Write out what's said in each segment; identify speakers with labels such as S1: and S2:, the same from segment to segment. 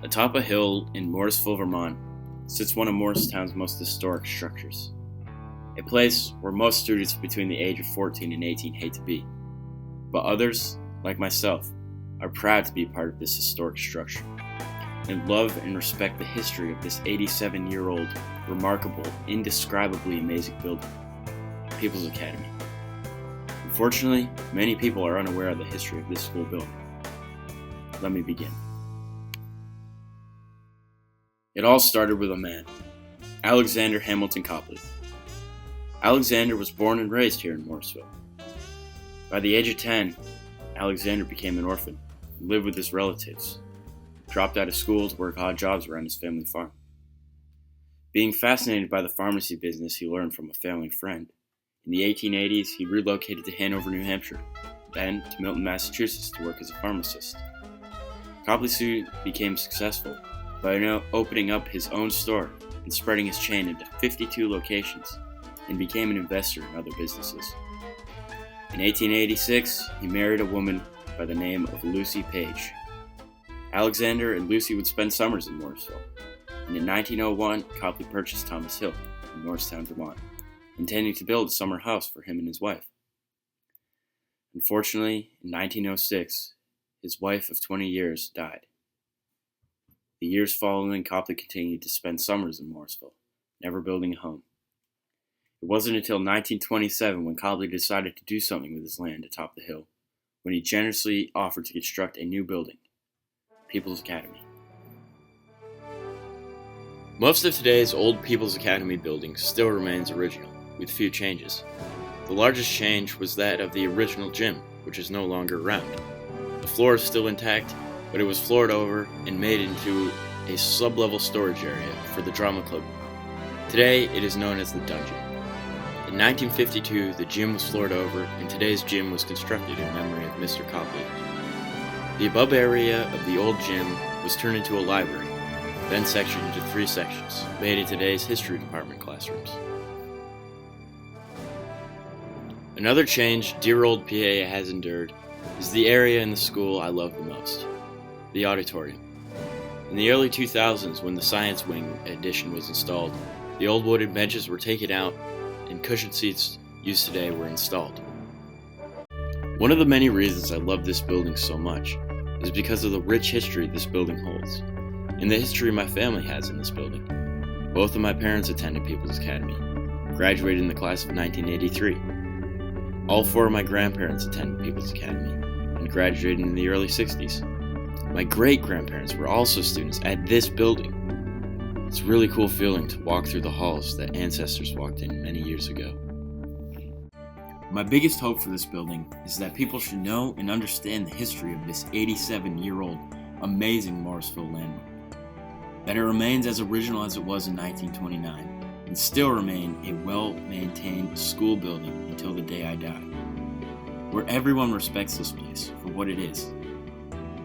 S1: Atop a hill in Morrisville, Vermont, sits one of Morristown's most historic structures. A place where most students between the age of 14 and 18 hate to be. But others, like myself, are proud to be part of this historic structure and love and respect the history of this 87-year-old, remarkable, indescribably amazing building, People's Academy. Unfortunately, many people are unaware of the history of this school building. Let me begin. It all started with a man, Alexander Hamilton Copley. Alexander was born and raised here in Morrisville. By the age of 10, Alexander became an orphan and lived with his relatives. He dropped out of school to work odd jobs around his family farm. Being fascinated by the pharmacy business he learned from a family friend, in the 1880s he relocated to Hanover, New Hampshire, then to Milton, Massachusetts to work as a pharmacist. Copley soon became successful by opening up his own store and spreading his chain into 52 locations, and became an investor in other businesses. In 1886, he married a woman by the name of Lucy Page. Alexander and Lucy would spend summers in Morrisville, and in 1901, Copley purchased Thomas Hill in Norristown, Vermont, intending to build a summer house for him and his wife. Unfortunately, in 1906, his wife of 20 years died. The years following, Copley continued to spend summers in Morrisville, never building a home. It wasn't until 1927 when Copley decided to do something with his land atop the hill, when he generously offered to construct a new building, People's Academy. Most of today's old People's Academy building still remains original, with few changes. The largest change was that of the original gym, which is no longer around. The floor is still intact, but it was floored over and made into a sub-level storage area for the drama club. Today, it is known as the Dungeon. In 1952, the gym was floored over, and today's gym was constructed in memory of Mr. Copley. The above area of the old gym was turned into a library, then sectioned into 3 sections, made in today's history department classrooms. Another change dear old PA has endured is the area in the school I love the most, the auditorium. In the early 2000s, when the Science Wing addition was installed, the old wooden benches were taken out and cushioned seats used today were installed. One of the many reasons I love this building so much is because of the rich history this building holds, and the history my family has in this building. Both of my parents attended People's Academy, graduated in the class of 1983. All 4 of my grandparents attended People's Academy and graduated in the early 60s. My great-grandparents were also students at this building. It's a really cool feeling to walk through the halls that ancestors walked in many years ago. My biggest hope for this building is that people should know and understand the history of this 87-year-old amazing Morrisville landmark. That it remains as original as it was in 1929 and still remain a well-maintained school building until the day I die, where everyone respects this place for what it is.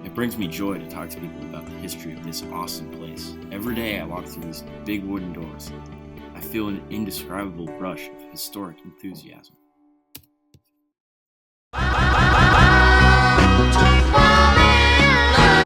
S1: It brings me joy to talk to people about the history of this awesome place. Every day I walk through these big wooden doors, I feel an indescribable rush of historic enthusiasm.